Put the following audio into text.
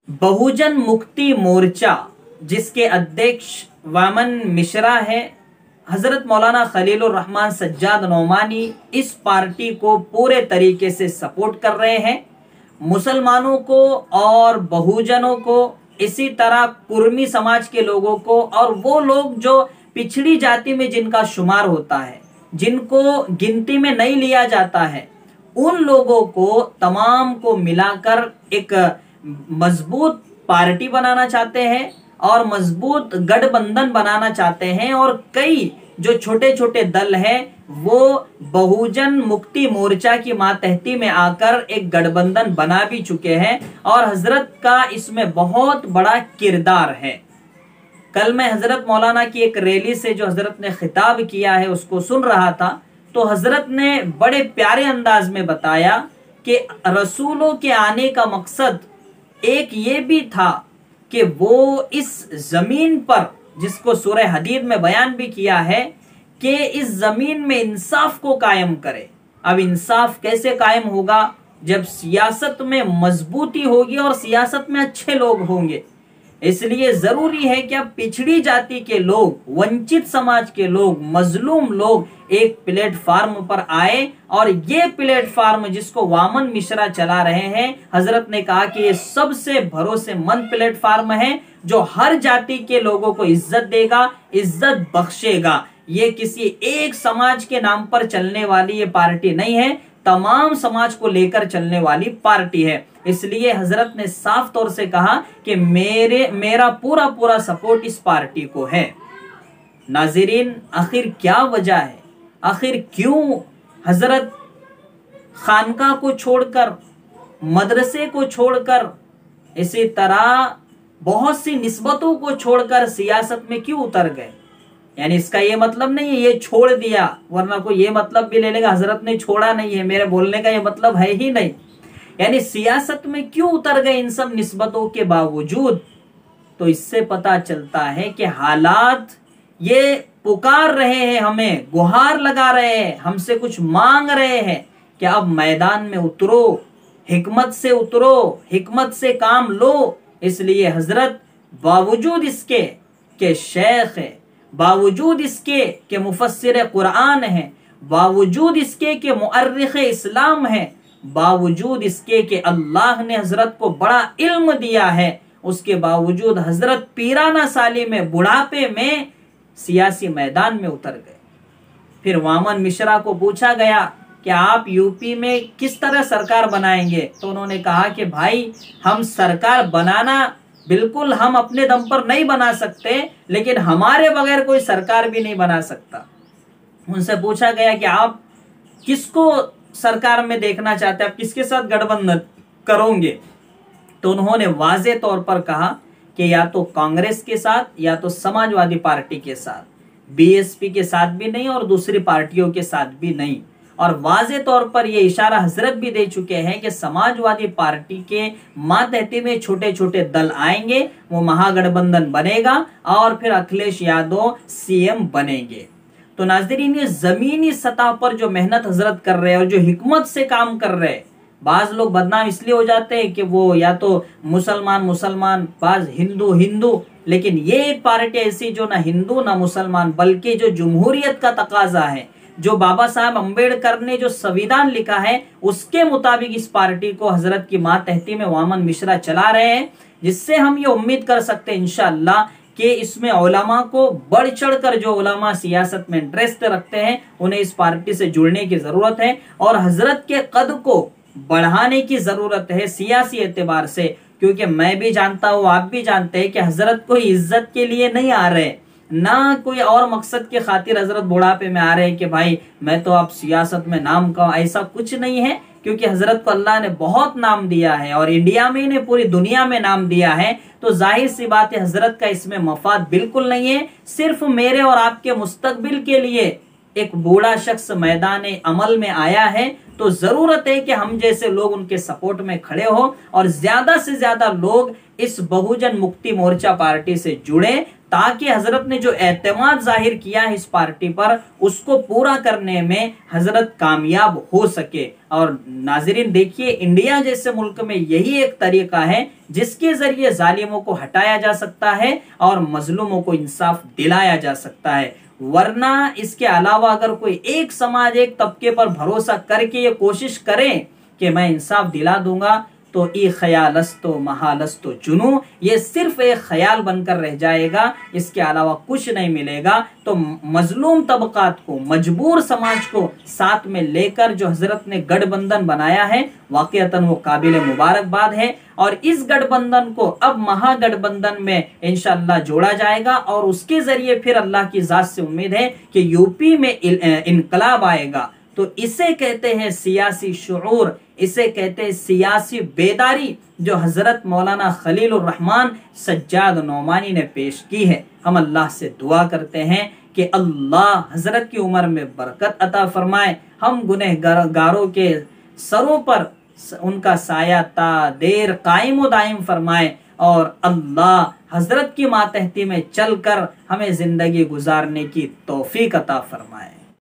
बहुजन मुक्ति मोर्चा जिसके अध्यक्ष वामन मिश्रा है, हजरत मौलाना खलीलुर रहमान सज्जाद नोमानी इस पार्टी को पूरे तरीके से सपोर्ट कर रहे हैं। मुसलमानों को और बहुजनों को, इसी तरह कुर्मी समाज के लोगों को और वो लोग जो पिछड़ी जाति में जिनका शुमार होता है, जिनको गिनती में नहीं लिया जाता है, उन लोगों को तमाम को मिलाकर एक मजबूत पार्टी बनाना चाहते हैं और मजबूत गठबंधन बनाना चाहते हैं। और कई जो छोटे छोटे दल हैं वो बहुजन मुक्ति मोर्चा की मातहती में आकर एक गठबंधन बना भी चुके हैं और हजरत का इसमें बहुत बड़ा किरदार है। कल मैं हजरत मौलाना की एक रैली से जो हजरत ने खिताब किया है उसको सुन रहा था, तो हजरत ने बड़े प्यारे अंदाज में बताया कि रसूलों के आने का मकसद एक ये भी था कि वो इस जमीन पर, जिसको सूरह हदीद में बयान भी किया है, कि इस जमीन में इंसाफ को कायम करे। अब इंसाफ कैसे कायम होगा? जब सियासत में मजबूती होगी और सियासत में अच्छे लोग होंगे। इसलिए जरूरी है कि अब पिछड़ी जाति के लोग, वंचित समाज के लोग, मजलूम लोग एक प्लेटफार्म पर आए और ये प्लेटफार्म जिसको वामन मिश्रा चला रहे हैं, हजरत ने कहा कि ये सबसे भरोसेमंद प्लेटफार्म है जो हर जाति के लोगों को इज्जत देगा, इज्जत बख्शेगा। ये किसी एक समाज के नाम पर चलने वाली ये पार्टी नहीं है, तमाम समाज को लेकर चलने वाली पार्टी है। इसलिए हजरत ने साफ तौर से कहा कि मेरा पूरा पूरा सपोर्ट इस पार्टी को है। नाज़रीन, आखिर क्या वजह है? आखिर क्यों हजरत खानका को छोड़कर, मदरसे को छोड़कर, इसी तरह बहुत सी निस्बतों को छोड़कर सियासत में क्यों उतर गए? यानी इसका ये मतलब नहीं है ये छोड़ दिया, वरना कोई ये मतलब भी ले लेगा हजरत ने छोड़ा नहीं है, मेरे बोलने का ये मतलब है ही नहीं। यानी सियासत में क्यों उतर गए इन सब निस्बतों के बावजूद? तो इससे पता चलता है कि हालात ये पुकार रहे हैं, हमें गुहार लगा रहे हैं, हमसे कुछ मांग रहे हैं कि अब मैदान में उतरो, हिकमत से उतरो, हिकमत से काम लो। इसलिए हजरत बावजूद इसके कि शेख है, बावजूद इसके कि मुफस्सिर कुरान है, बावजूद इसके कि मुअर्रिख इस्लाम है, बावजूद इसके कि अल्लाह ने हजरत को बड़ा इल्म दिया है, उसके बावजूद हजरत पीराना साली में, बुढ़ापे में सियासी मैदान में उतर गए। फिर वामन मिश्रा को पूछा गया कि आप यूपी में किस तरह सरकार बनाएंगे? तो उन्होंने कहा कि भाई हम सरकार बनाना बिल्कुल हम अपने दम पर नहीं बना सकते, लेकिन हमारे बगैर कोई सरकार भी नहीं बना सकता। उनसे पूछा गया कि आप किसको सरकार में देखना चाहते हैं, आप किसके साथ गठबंधन करोगे? तो उन्होंने वाजे तौर पर कहा कि या तो कांग्रेस के साथ या तो समाजवादी पार्टी के साथ, बीएसपी के साथ भी नहीं और दूसरी पार्टियों के साथ भी नहीं। और वाजे तौर पर यह इशारा हजरत भी दे चुके हैं कि समाजवादी पार्टी के मातहती में छोटे छोटे दल आएंगे, वो महागठबंधन बनेगा और फिर अखिलेश यादव सीएम बनेंगे। तो नाज़रीन, ये जमीनी सतह पर जो मेहनत हजरत कर रहे हैं और जो हिकमत से काम कर रहे हैं, बाज लोग बदनाम इसलिए हो जाते हैं कि वो या तो मुसलमान, बाज हिंदू, लेकिन ये एक पार्टी ऐसी जो ना हिंदू ना मुसलमान, बल्कि जो जमहूरियत का तकाजा है, जो बाबा साहब अम्बेडकर ने जो संविधान लिखा है उसके मुताबिक इस पार्टी को हजरत की मातहती में वामन मिश्रा चला रहे हैं, जिससे हम ये उम्मीद कर सकते हैं इंशाअल्लाह कि इसमें उलमा को बढ़ चढ़कर, जो उलमा सियासत में इंटरेस्ट रखते हैं, उन्हें इस पार्टी से जुड़ने की जरूरत है और हजरत के कद को बढ़ाने की जरूरत है सियासी एतबार से। क्योंकि मैं भी जानता हूँ, आप भी जानते हैं कि हजरत कोई इज्जत के लिए नहीं आ रहे, ना कोई और मकसद के खातिर हजरत बुढ़ापे में आ रहे हैं कि भाई मैं तो आप सियासत में नाम का, ऐसा कुछ नहीं है। क्योंकि हजरत को अल्लाह ने बहुत नाम दिया है और इंडिया में ने पूरी दुनिया में नाम दिया है, तो जाहिर सी बात है हजरत का इसमें मफाद बिल्कुल नहीं है। सिर्फ मेरे और आपके मुस्तकबिल के लिए एक बूढ़ा शख्स मैदान अमल में आया है तो जरूरत है कि हम जैसे लोग उनके सपोर्ट में खड़े हो और ज्यादा से ज्यादा लोग इस बहुजन मुक्ति मोर्चा पार्टी से जुड़े, ताकि हजरत ने जो एतमाद जाहिर किया है इस पार्टी पर उसको पूरा करने में हजरत कामयाब हो सके। और नाजरीन देखिए, इंडिया जैसे मुल्क में यही एक तरीका है जिसके जरिए जालिमों को हटाया जा सकता है और मजलूमों को इंसाफ दिलाया जा सकता है। वरना इसके अलावा अगर कोई एक समाज, एक तबके पर भरोसा करके ये कोशिश करे कि मैं इंसाफ दिला दूंगा, तो ई ख्यालस्तो महालस्तो जुनू, ये सिर्फ एक ख्याल बनकर रह जाएगा, इसके अलावा कुछ नहीं मिलेगा। तो मजलूम तबकात को, मजबूर समाज को साथ में लेकर जो हजरत ने गठबंधन बनाया है, वाकईतन वो काबिल मुबारकबाद है। और इस गठबंधन को अब महागठबंधन में इंशाअल्लाह जोड़ा जाएगा और उसके जरिए फिर अल्लाह की जात से उम्मीद है कि यूपी में इनकलाब आएगा। तो इसे कहते हैं सियासी शुऊर, इसे कहते हैं सियासी बेदारी, जो हजरत मौलाना खलीलुर रहमान सज्जाद नौमानी ने पेश की है। हम अल्लाह से दुआ करते हैं कि अल्लाह हजरत की उम्र में बरकत अता फरमाए, हम गुनहगारों के सरों पर उनका साया ता देर कायम व दायम फरमाए और अल्लाह हजरत की मातहती में चलकर हमें जिंदगी गुजारने की तौफीक अता फरमाए।